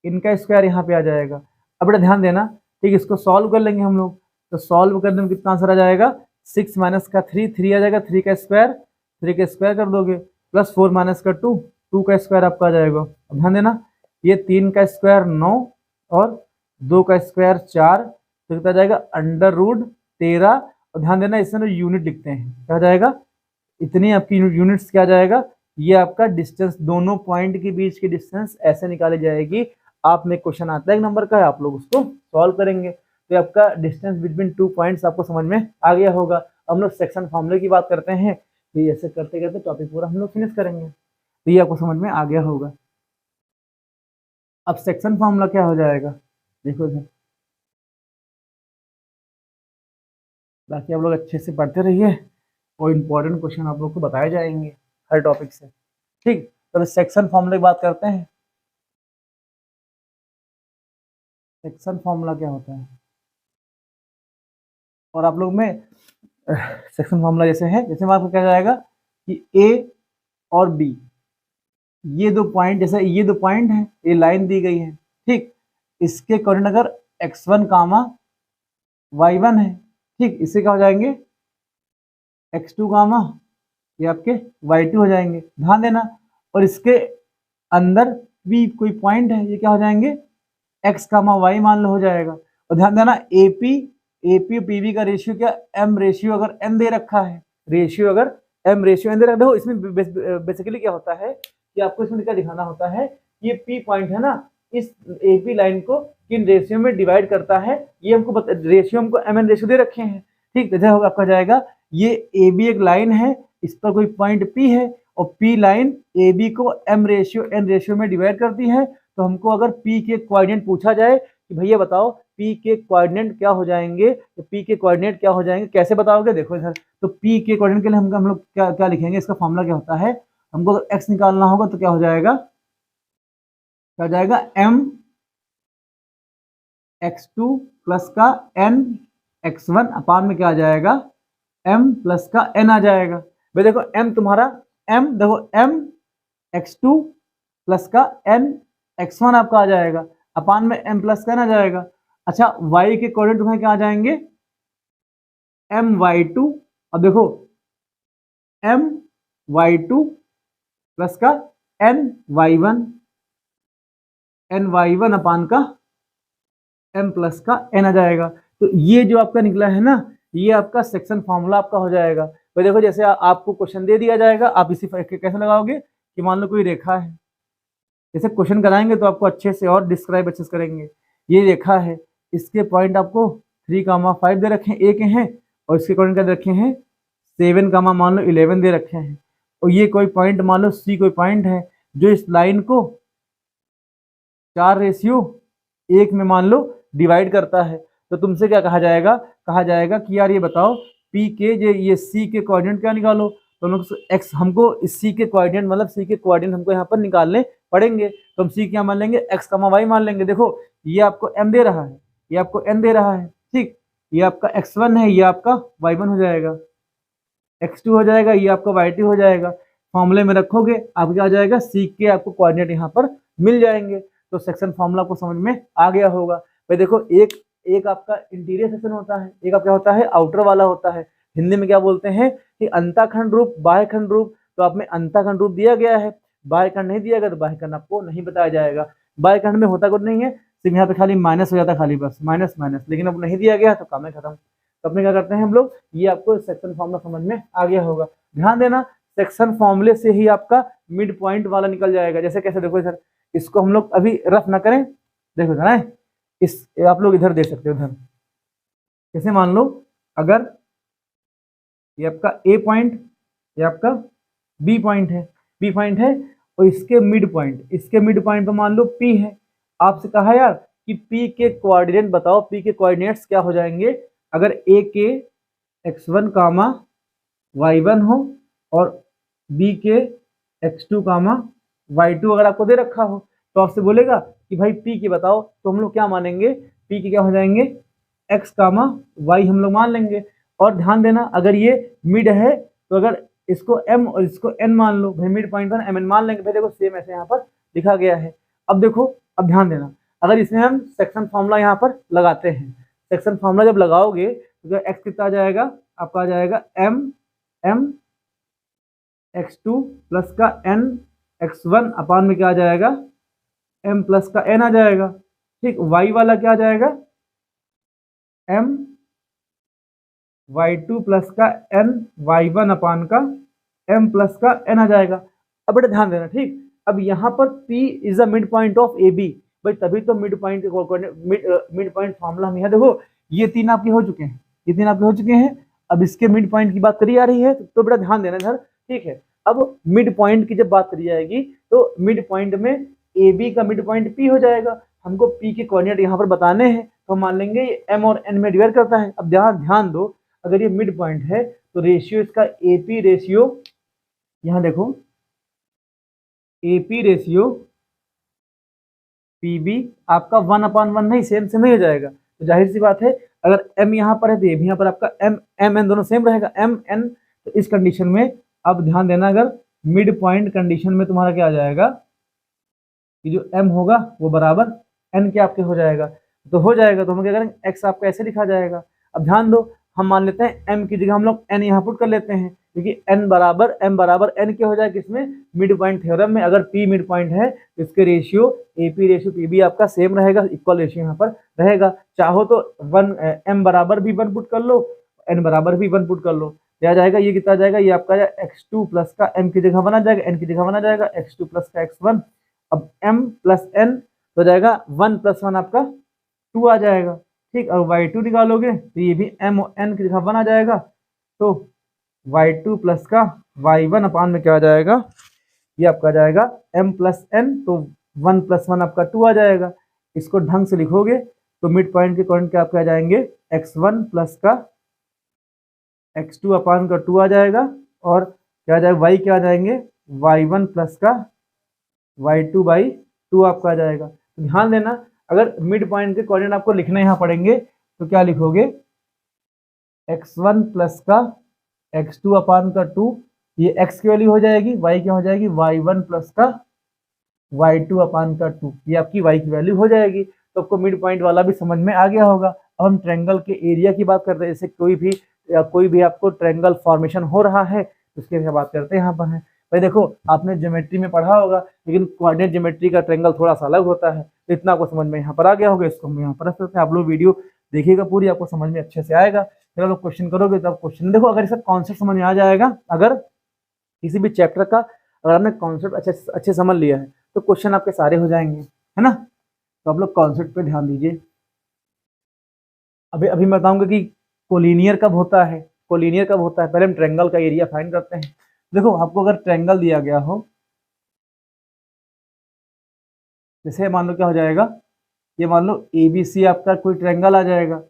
इनका स्क्वायर यहाँ पे आ जाएगा। अब बेटा ध्यान देना, ठीक, इसको सॉल्व कर लेंगे हम लोग, तो सॉल्व करने में कितना आंसर आ जाएगा, 6 माइनस का 3, 3 आ जाएगा, 3 का स्क्वायर कर दोगे, प्लस 4 माइनस का 2, 2 का स्क्वायर आपका आ जाएगा। अब ध्यान देना ये 3 का स्क्वायर 9 और 2 का स्क्वायर 4, तो कितना जाएगा √13। और ध्यान देना इसमें यूनिट लिखते हैं, क्या आ जाएगा, इतनी आपकी यूनिट्स क्या जाएगा, ये आपका डिस्टेंस, दोनों पॉइंट के बीच की डिस्टेंस ऐसे निकाली जाएगी। आप में क्वेश्चन आता है एक नंबर का, आप लोग उसको सॉल्व करेंगे, तो आपका डिस्टेंस बिटवीन 2 पॉइंट्स आपको समझ में आ गया होगा। हम लोग सेक्शन फॉर्मूले की बात करते हैं, तो ये ऐसे करते करते टॉपिक पूरा हम लोग फिनिश करेंगे, तो ये आपको समझ में आ गया होगा। अब सेक्शन फॉर्मूला क्या हो जाएगा, देखो इधर, बाकी आप लोग अच्छे से पढ़ते रहिए और इम्पोर्टेंट क्वेश्चन आप लोग को बताए जाएंगे हर टॉपिक से। ठीक, तो सेक्शन फॉर्मूले की बात करते हैं। सेक्शन फॉर्मूला क्या होता है, और आप लोग में सेक्शन फॉर्मूला जैसे है, जैसे में आपको क्या जाएगा कि ए और बी, ये दो पॉइंट, जैसे ये दो पॉइंट हैं, ये लाइन दी गई है, ठीक, इसके अकॉर्डिंग अगर x1 कामा y1 है, ठीक, इससे क्या हो जाएंगे x2 कामा ये आपके y2 हो जाएंगे, ध्यान देना। और इसके अंदर भी कोई पॉइंट है, ये क्या हो जाएंगे x कामा y मान लो हो जाएगा। और ध्यान देना AP और PB का रेशियो क्या, m रेशियो अगर n दे रखा है, रेशियो अगर m रेशियो n दे रखा है, देखो इसमें बेसिकली क्या होता है कि आपको इसमें क्या दिखाना होता है, ये P पॉइंट है ना, इस AP लाइन को किन रेशियो में डिवाइड करता है, ये हमको रेशियो हमको mn रेशियो दे रखे हैं, ठीक, जैसे होगा आपका जाएगा ये AB एक लाइन है, इस पर कोई पॉइंट P है, और P लाइन AB को m रेशियो n रेशियो में डिवाइड करती है। तो हमको अगर P के कोऑर्डिनेट पूछा जाए कि भैया बताओ P के कोऑर्डिनेट क्या हो जाएंगे, तो P के कोऑर्डिनेट क्या हो जाएंगे, कैसे बताओगे, देखो इधर, तो P के कोऑर्डिनेट के लिए हम लोग क्या क्या लिखेंगे, इसका फॉर्मूला क्या होता है, हमको अगर x निकालना होगा तो क्या हो जाएगा, क्या हो जाएगा m x2 प्लस का n x1 अपान में क्या आ जाएगा m प्लस का n आ जाएगा। भाई देखो m तुम्हारा m, देखो m x2 प्लस का n x1 आपका आ जाएगा, अपान में m प्लस का n आ जाएगा। अच्छा y के कोऑर्डिनेट तुम्हारे क्या आ जाएंगे my2, अब देखो my2 प्लस का ny1 अपान का m प्लस का n आ जाएगा। तो ये जो आपका निकला है ना, ये आपका सेक्शन फॉर्मूला आपका हो जाएगा। तो देखो जैसे आपको क्वेश्चन दे दिया जाएगा, आप इसी कैसे लगाओगे कि मान लो कोई रेखा है, जैसे क्वेश्चन कराएंगे तो आपको अच्छे से और डिस्क्राइब अच्छे से करेंगे। ये रेखा है, इसके पॉइंट आपको 3,5 दे रखे हैं, ए के हैं, और इसके पॉइंट क्या दे रखे हैं 7, मान लो 11 दे रखे हैं। और ये कोई पॉइंट मान लो सी कोई पॉइंट है जो इस लाइन को 4:1 में मान लो डिवाइड करता है। तो तुमसे क्या कहा जाएगा कि यार ये बताओ पी के ये सी के कोऑर्डिनेट क्या निकालो। तो हम लोग एक्स, हमको इस सी के कोऑर्डिनेट मतलब सी के कोऑर्डिनेट हमको यहाँ पर निकालने पड़ेंगे। तो हम सी क्या मान लेंगे, एक्स कामा वाई मान लेंगे। देखो ये आपको एम दे रहा है, ये आपको एन दे रहा है, ठीक, ये आपका x1 है, ये आपका y1 हो जाएगा, x2 हो जाएगा, ये आपका y2 हो जाएगा। फॉर्मूले में रखोगे आप क्या आ जाएगा, सी के आपको कोऑर्डिनेट यहाँ पर मिल जाएंगे। तो सेक्शन फॉर्मूला आपको समझ में आ गया होगा। भाई देखो एक आपका इंटीरियर सेक्शन होता है, एक आपका होता है आउटर वाला होता है। हिंदी में क्या बोलते हैं कि अंताखंड रूप, बाह्यखंड रूप। तो आप में अंताखंड रूप दिया गया है, बाह्यखंड नहीं दिया गया, तो बाह्यखंड आपको नहीं बताया जाएगा। बाह्यखंड में होता कुछ नहीं है, सिर्फ यहाँ पे खाली माइनस हो जाता है, खाली बस माइनस माइनस, लेकिन अब नहीं दिया गया तो काम है खत्म। तो अपने क्या करते हैं हम लोग, ये आपको सेक्शन फॉर्मूला समझ में आ गया होगा। ध्यान देना सेक्शन फॉर्मूले से ही आपका मिड पॉइंट वाला निकल जाएगा। जैसे कैसे, देखो सर, इसको हम लोग अभी रफ ना करें, देखो ना, इस आप लोग इधर देख सकते हो, इधर जैसे मान लो अगर ये आपका ए पॉइंट, ये आपका बी पॉइंट है, बी पॉइंट है, और इसके मिड पॉइंट, इसके मिड पॉइंट पे मान लो पी है। आपसे कहा यार कि पी के कोऑर्डिनेट बताओ, पी के कोऑर्डिनेट्स क्या हो जाएंगे अगर ए के x1 कामा y1 हो और बी के x2 कामा y2 अगर आपको दे रखा हो, तो आपसे बोलेगा कि भाई पी के बताओ, तो हम लोग क्या मानेंगे, पी के क्या हो जाएंगे, x कामा y हम लोग मान लेंगे। और ध्यान देना, अगर ये मिड है तो अगर इसको m और इसको n मान लो, भाई मिड पॉइंट पर mn मान लेंगे। भाई देखो सेम ऐसे यहाँ पर लिखा गया है। अब देखो, अब ध्यान देना, अगर इसमें हम सेक्शन फॉर्मूला यहाँ पर लगाते हैं, सेक्शन फॉर्मूला जब लगाओगे तो x कितना आ जाएगा, आपका आ जाएगा m x2 प्लस का n x1 अपान में क्या आ जाएगा, m प्लस का n आ जाएगा। ठीक, y वाला क्या आ जाएगा, m y2 प्लस का n y1 अपान का m प्लस का n आ जाएगा। अब बेटा ध्यान देना, ठीक, अब यहाँ पर P is the mid point of A B, भाई तभी तो mid point mid point formula हम यहाँ देखो, ये तीन आपके हो चुके हैं, ये तीन आपके हो चुके हैं। अब इसके मिड पॉइंट की बात करी जा रही है, तो बेटा ध्यान देना इधर, ठीक है। अब मिड पॉइंट की जब बात करी जाएगी तो मिड पॉइंट में ए बी का मिड पॉइंट P हो जाएगा। हमको P के कोऑर्डिनेट यहाँ पर बताने हैं, तो हम मान लेंगे ये m और n में डिवाइड करता है। अब ध्यान दो, अगर ये मिड पॉइंट है तो रेशियो इसका AP रेशियो, यहाँ देखो AP रेशियो PB आपका 1/1 नहीं, सेम ही हो जाएगा। तो जाहिर सी बात है, अगर m यहाँ पर है तो ये भी यहाँ पर आपका m n दोनों सेम रहेगा, m n। तो इस कंडीशन में अब ध्यान देना, अगर मिड पॉइंट कंडीशन में तुम्हारा क्या आ जाएगा कि जो m होगा वो बराबर n के आपके हो जाएगा। तो हो जाएगा तो हम क्या करेंगे, x आपका ऐसे लिखा जाएगा। अब ध्यान दो, हम मान लेते हैं m की जगह हम लोग n यहाँ पुट कर लेते हैं, क्योंकि m बराबर n के हो जाएगा किसमें, मिड पॉइंट थ्योरम में। अगर p मिड पॉइंट है तो इसके रेशियो AP रेशियो PB आपका सेम रहेगा, इक्वल रेशियो यहाँ पर रहेगा। चाहो तो m बराबर भी 1 पुट कर लो, n बराबर भी 1 पुट कर लो, आ जाएगा। ये कितना जाएगा, ये आपका x2 प्लस का m की जगह बना जाएगा, n की जगह बना जाएगा x2 प्लस का x1। अब m प्लस n हो जाएगा 1 प्लस 1 आपका 2 आ जाएगा। ठीक, और y2 निकालोगे तो ये भी m और n की जगह 1 आ जाएगा। तो y2 प्लस का y1 अपान में क्या आ जाएगा, ये आपका आ जाएगा m प्लस n, तो 1 प्लस 1 आपका 2 आ जाएगा। इसको ढंग से लिखोगे तो मिड पॉइंट के कोऑर्डिनेट क्या आपके आ जाएंगे, x1 प्लस का x2 अपान का 2 आ जाएगा, और क्या आ जाएगा, y क्या आ जाएंगे, y1 प्लस का y2 बाई 2 आपका आ जाएगा। तो ध्यान देना, अगर मिड पॉइंट के कोऑर्डिनेट आपको लिखने यहाँ पड़ेंगे तो क्या लिखोगे, x1 प्लस का x2 अपान का 2, ये x की वैल्यू हो जाएगी, y क्या हो जाएगी, y1 प्लस का y2 अपान का 2, ये आपकी y की वैल्यू हो जाएगी। तो आपको मिड पॉइंट वाला भी समझ में आ गया होगा। अब हम ट्रायंगल के एरिया की बात करते हैं, जैसे कोई भी आपको ट्रायंगल फॉर्मेशन हो रहा है तो उसकी बात करते हैं यहाँ पर है। भाई देखो, आपने ज्योमेट्री में पढ़ा होगा, लेकिन कोऑर्डिनेट ज्योमेट्री का ट्रायंगल थोड़ा सा अलग होता है, तो इतना आपको समझ में यहाँ पर आ गया होगा। इसको हम यहाँ पर रख सकते हैं, आप लोग वीडियो देखिएगा पूरी, आपको समझ में अच्छे से आएगा। फिर आप लोग क्वेश्चन करोगे तो आप क्वेश्चन देखो, अगर इसका कॉन्सेप्ट समझ में आ जाएगा, अगर किसी भी चैप्टर का अगर आपने कॉन्सेप्ट अच्छे समझ लिया है तो क्वेश्चन आपके सारे हो जाएंगे, है ना। तो आप लोग कॉन्सेप्ट पे ध्यान दीजिए। अभी मैं बताऊंगा कि कोलिनियर कब होता है, कोलिनियर कब होता है। पहले हम ट्रायंगल का एरिया फाइंड करते हैं। देखो, आपको अगर ट्रायंगल दिया गया हो, जैसे मान लो क्या हो जाएगा, ये मान लो ABC आपका कोई ट्रायंगल आ जाएगा,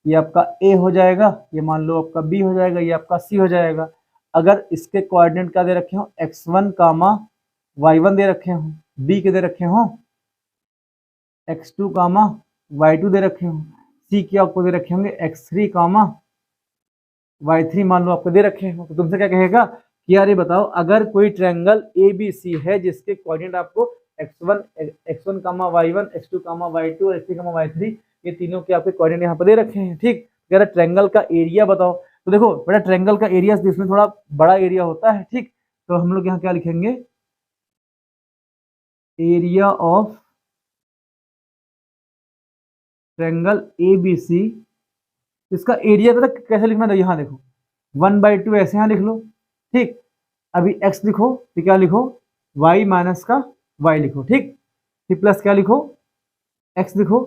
ये आपका A हो जाएगा, ये मान लो आपका B हो जाएगा, ये आपका C हो जाएगा। अगर इसके कोऑर्डिनेट क्या दे रखे हो, x1 कामा y1 दे रखे हो, B के दे रखे हो x2 कामा y2 दे रखे हो, C के आपको दे रखे होंगे x3 कामा y3 मान लो आपको दे रखे हो। तो तुमसे क्या कहेगा कि यार ये बताओ, अगर कोई ट्रायंगल ABC है जिसके कोऑर्डिनेट आपको x1 कामा y1, x2 कामा y2 और x3 कामा y3, ये तीनों के आपके कोऑर्डिनेट यहाँ पर दे रखे हैं। ठीक, अगर ट्रायंगल का एरिया बताओ, तो देखो बेटा ट्रायंगल का एरिया इसमें थोड़ा बड़ा एरिया होता है। ठीक, तो हम लोग यहाँ क्या लिखेंगे, एरिया ऑफ ट्रायंगल ABC। इसका एरिया पता कैसे लिखना था, यहाँ देखो 1/2 ऐसे यहाँ लिख लो। ठीक, अभी x लिखो तो क्या लिखो, y माइनस का y लिखो, ठीक। फिर प्लस क्या लिखो, x लिखो,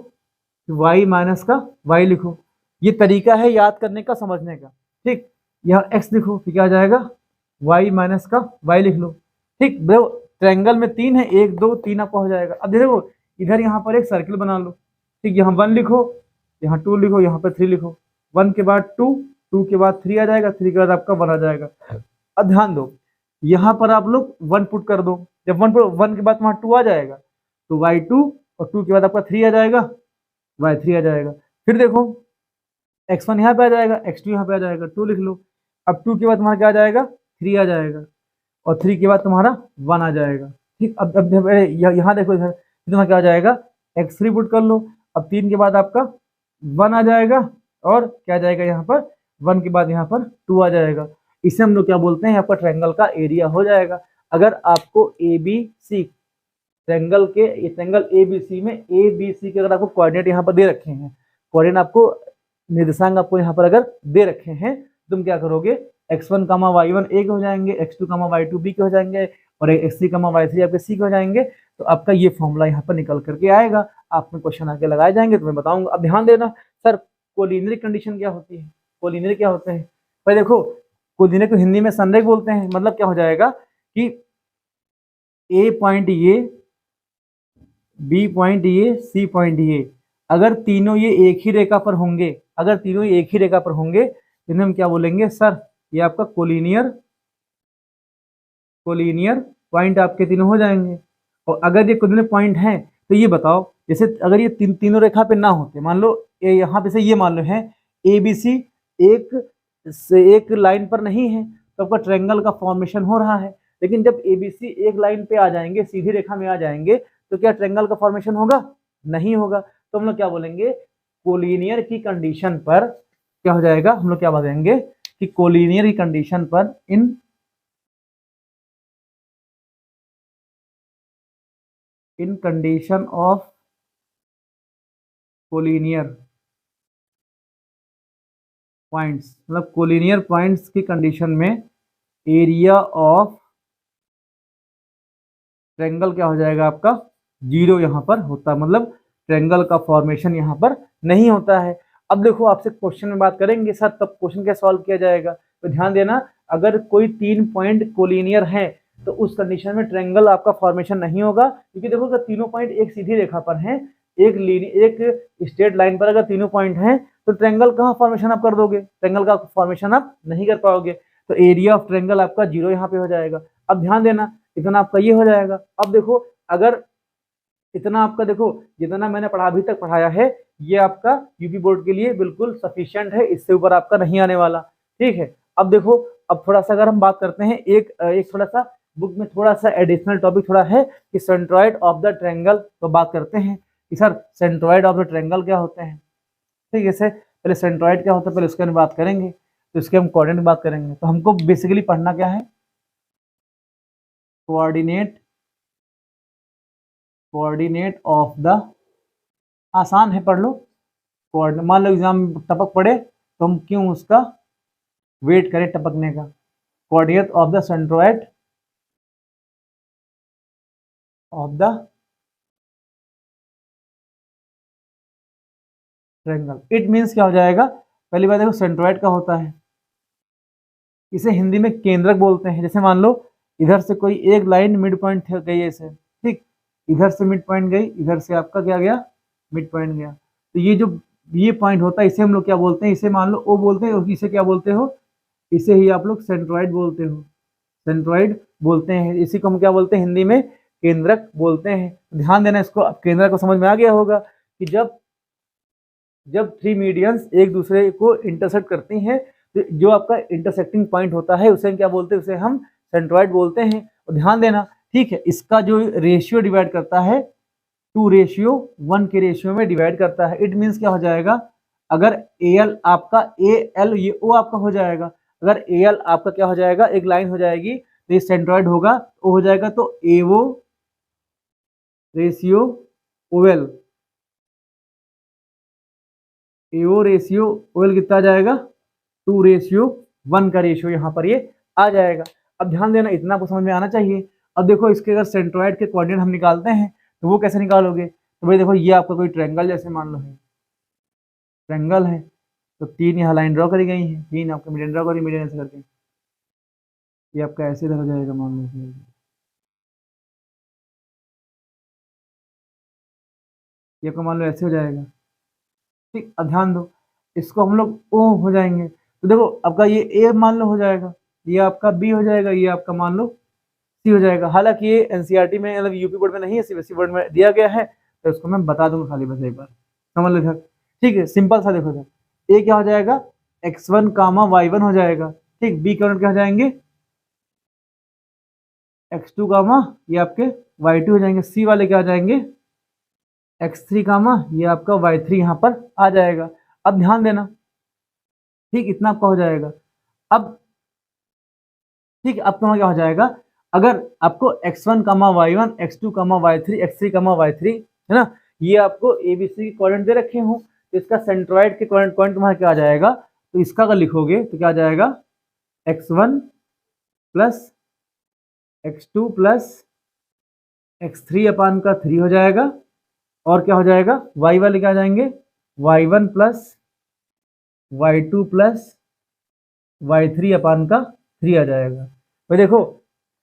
y माइनस का y लिखो। ये तरीका है याद करने का, समझने का, ठीक। यहाँ x लिखो, फिर क्या आ जाएगा, y माइनस का y लिख लो, ठीक। देखो ट्रायंगल में 3 है, 1 2 3 आपका हो जाएगा। अब देखो इधर यहाँ पर एक सर्किल बना लो, ठीक। यहाँ 1 लिखो, यहाँ 2 लिखो, यहाँ पर 3 लिखो। 1 के बाद 2, 2 के बाद 3 आ जाएगा, 3 के बाद आपका 1 आ जाएगा। अब ध्यान दो, यहाँ पर आप लोग 1 पुट कर दो। जब 1 के बाद वहाँ 2 आ जाएगा तो y2, और 2 के बाद आपका 3 आ जाएगा, y3 आ जाएगा। फिर देखो x1 यहाँ पे आ जाएगा, x2 यहाँ पे आ जाएगा, 2 लिख लो। अब 2 के बाद तुम्हारा क्या आ जाएगा, 3 आ जाएगा, और 3 के बाद तुम्हारा 1 आ जाएगा, ठीक। अब यहाँ देखो, इधर तुम्हारा क्या आ जाएगा, x3 पुट कर लो। अब 3 के बाद आपका 1 आ जाएगा, और क्या आ जाएगा यहाँ पर, 1 के बाद यहाँ पर 2 आ जाएगा। इसे हम लोग क्या बोलते हैं, आपका ट्रायंगल का एरिया हो जाएगा। अगर आपको A B C triangle A B C में ए बी सी के अगर आपको कोऑर्डिनेट यहाँ पर दे रखे हैं, कोऑर्डिनेट आपको निर्देशांक आपको यहाँ पर अगर दे रखे हैं, तुम क्या करोगे, x1 कामा y1 ए के हो जाएंगे, x2 कामा y2 बी के हो जाएंगे, और x3 कामा y3 आपके सी के हो जाएंगे। तो आपका ये फॉर्मूला यहाँ पर निकल करके आएगा, आपने क्वेश्चन आके लगाए जाएंगे तो मैं बताऊंगा। अब ध्यान देना सर, कोलिनियरी कंडीशन क्या होती है, कोलिनियरी क्या होते हैं, भाई देखो कोलिनियरी को हिंदी में संरेख बोलते हैं। मतलब क्या हो जाएगा कि ए पॉइंट ये, बी पॉइंट ये, सी पॉइंट ये, अगर तीनों ये एक ही रेखा पर होंगे, अगर तीनों ये एक ही रेखा पर होंगे, इन्हें हम क्या बोलेंगे सर, ये आपका कोलिनियर पॉइंट आपके तीनों हो जाएंगे। और अगर ये कोलिनियर पॉइंट हैं तो ये बताओ, जैसे अगर ये तीनों रेखा पे ना होते, मान लो यहाँ पे से ये मान लो है ए बी सी एक लाइन पर नहीं है, तो आपका ट्रायंगल का फॉर्मेशन हो रहा है। लेकिन जब ए बी सी एक लाइन पे आ जाएंगे, सीधी रेखा में आ जाएंगे, तो क्या ट्रायंगल का फॉर्मेशन होगा, नहीं होगा। तो हम लोग क्या बोलेंगे, कोलिनियर की कंडीशन पर क्या हो जाएगा, हम लोग क्या बताएंगे कि कोलिनियर की कंडीशन पर इन कंडीशन ऑफ कोलिनियर पॉइंट्स, मतलब कोलिनियर पॉइंट्स की कंडीशन में एरिया ऑफ ट्रायंगल क्या हो जाएगा आपका, 0 यहाँ पर होता है, मतलब ट्रायंगल का फॉर्मेशन यहाँ पर नहीं होता है। अब देखो आपसे क्वेश्चन में बात करेंगे सर तब क्वेश्चन क्या सॉल्व किया जाएगा, तो ध्यान देना, अगर कोई 3 पॉइंट कोलिनियर है तो उस कंडीशन में ट्रायंगल आपका फॉर्मेशन नहीं होगा, क्योंकि देखो अगर तीनों पॉइंट एक सीधी रेखा पर हैं, एक स्ट्रेट लाइन पर अगर तीनों पॉइंट हैं, तो ट्रायंगल कहाँ फॉर्मेशन आप कर दोगे, ट्रायंगल का फॉर्मेशन आप नहीं कर पाओगे। तो एरिया ऑफ ट्रायंगल आपका 0 यहाँ पे हो जाएगा। अब ध्यान देना, इतना आपका ये हो जाएगा। अब देखो अगर इतना आपका, देखो जितना मैंने पढ़ा अभी तक पढ़ाया है, ये आपका यूपी बोर्ड के लिए बिल्कुल सफिशिएंट है, इससे ऊपर आपका नहीं आने वाला, ठीक है। अब देखो, अब थोड़ा सा अगर हम बात करते हैं, एक थोड़ा सा बुक में थोड़ा सा एडिशनल टॉपिक थोड़ा है कि सेंट्रॉइड ऑफ द ट्रायंगल, तो बात करते हैं कि sir centroid of the triangle क्या होते हैं, ठीक है। जैसे पहले सेंट्रॉइड क्या होता है, पहले उसके बारे में बात करेंगे, तो इसके हम कोऑर्डिनेट बात करेंगे। तो हमको बेसिकली पढ़ना क्या है, कोऑर्डिनेट ऑफ द, आसान है पढ़ लो, कोऑर्डिनेट। मान लो एग्जाम में टपक पड़े तो हम क्यों उसका वेट करें टपकने का। Coordinate of the centroid of the triangle, it means क्या हो जाएगा, पहली बात देखो सेंट्रॉइड का होता है, इसे हिंदी में केंद्रक बोलते हैं। जैसे मान लो इधर से कोई एक लाइन मिड पॉइंट गई ऐसे, ठीक, इधर से मिड पॉइंट गई, इधर से आपका क्या गया, मिड पॉइंट गया। तो ये जो ये पॉइंट होता है, इसे हम लोग क्या बोलते हैं, इसे मान लो ओ बोलते हैं, इसे क्या बोलते हो, इसे ही आप लोग सेंट्रॉइड बोलते हो, सेंट्रॉइड बोलते हैं। इसी को हम क्या बोलते हैं हिंदी में, केंद्रक बोलते हैं। ध्यान देना इसको, अब केंद्रक को समझ में आ गया होगा कि जब 3 मीडियंस एक दूसरे को इंटरसेक्ट करती हैं, तो जो आपका इंटरसेक्टिंग पॉइंट होता है उसे हम क्या बोलते हैं, उसे हम सेंट्रॉइड बोलते हैं। और ध्यान देना, ठीक है, इसका जो रेशियो डिवाइड करता है 2:1 के रेशियो में डिवाइड करता है। इट मीन्स क्या हो जाएगा, अगर AL आपका AL ये O आपका हो जाएगा, अगर AL आपका क्या हो जाएगा, एक लाइन हो जाएगी, तो ये सेंट्रॉइड होगा, O हो जाएगा, तो AO ratio OL, AO ratio OL कितना आ जाएगा, 2:1 का रेशियो यहाँ पर ये आ जाएगा। अब ध्यान देना, इतना आपको समझ में आना चाहिए। अब देखो इसके अगर सेंट्रॉइड के कोऑर्डिनेट हम निकालते हैं तो वो कैसे निकालोगे? तो भाई देखो ये आपका कोई ट्रायंगल जैसे मान लो है, ट्रायंगल है, तो 3 यहाँ लाइन ड्रॉ करी गई है, 3 आपका मीडियन ड्रॉ करी, मीडियन ऐसे करके ये आपका ऐसे इधर हो जाएगा मान लो, ये आपका मान लो ऐसे हो जाएगा। ठीक, अब ध्यान दो, इसको हम लोग ओ हो जाएंगे, तो देखो आपका ये ए मान लो हो जाएगा, ये आपका बी हो जाएगा, ये आपका मान लो सी हो जाएगा। हालांकि ये एनसीईआरटी में मतलब यूपी बोर्ड में नहीं है, सीबीएसई बोर्ड में दिया गया है, तो इसको मैं बता दूंगा खाली बस एक बार समझ लो सर। ठीक है, सिंपल सा देखो सर, ए क्या हो जाएगा x1 कामा y1 हो जाएगा। ठीक, बी कॉर्डिनेट क्या हो जाएंगे x2 कामा ये आपके y2 हो जाएंगे, सी वाले क्या हो जाएंगे x3 कामा ये आपका y3 यहाँ पर आ जाएगा। अब ध्यान देना, ठीक, इतना आपका हो जाएगा। अब ठीक, अब तुम्हारा क्या हो जाएगा, अगर आपको x1 कामा y1, x2 कामा y3, x3 कामा y3 है ना, ये आपको ABC के कोऑर्डिनेट दे रखे हो, तो इसका सेंट्रॉइड के कोऑर्डिनेट पॉइंट तुम्हारा क्या आ जाएगा, तो इसका अगर लिखोगे तो क्या आ जाएगा x1 plus x2 plus x3 अपान का 3 हो जाएगा, और क्या हो जाएगा y वाले क्या आ जाएंगे y1 plus y2 plus y3 अपान का 3 आ जाएगा। तो देखो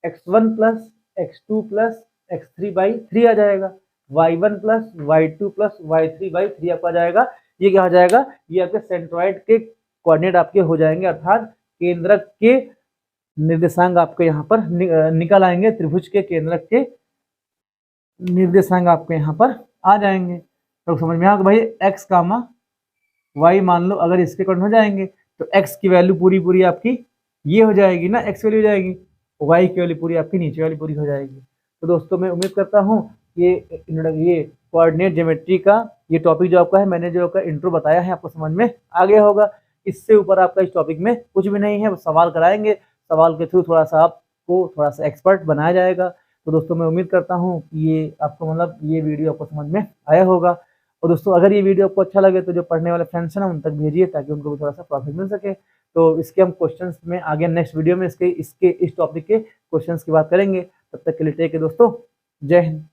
x1 plus x2 plus x3 by 3 आ जाएगा, y1 plus y2 plus y3 by 3 आपका आ जाएगा। ये क्या हो जाएगा, ये आपके सेंट्रॉइड के कोऑर्डिनेट आपके हो जाएंगे, अर्थात केंद्रक के निर्देशांक आपके यहाँ पर निकल आएंगे, त्रिभुज के केंद्रक के निर्देशांक आपके यहाँ पर आ जाएंगे। तो समझ में आ गया भाई, x कामा y मान लो अगर इसके कोऑर्डिनेट हो जाएंगे तो x की वैल्यू पूरी पूरी आपकी ये हो जाएगी ना, x वैल्यू हो जाएगी, y की वैल्यू पूरी आपकी नीचे वाली पूरी हो जाएगी। तो दोस्तों मैं उम्मीद करता हूँ ये कोऑर्डिनेट ज्योमेट्री का ये टॉपिक जो आपका है, मैंने जो आपका इंट्रो बताया है आपको समझ में आ गया होगा। इससे ऊपर आपका इस टॉपिक में कुछ भी नहीं है, वो सवाल कराएंगे, सवाल के थ्रू थोड़ा सा आपको थोड़ा सा एक्सपर्ट बनाया जाएगा। तो दोस्तों मैं उम्मीद करता हूँ कि ये आपको मतलब ये वीडियो आपको समझ में आया होगा। और दोस्तों अगर ये वीडियो आपको अच्छा लगे तो जो पढ़ने वाले फ्रेंड्स हैं ना उन तक भेजिए, ताकि उनको भी थोड़ा सा प्रॉफिट मिल सके। तो इसके हम क्वेश्चंस में आगे नेक्स्ट वीडियो में इस टॉपिक के क्वेश्चंस की बात करेंगे। तब तक के लिए टेक केयर दोस्तों, जय हिंद।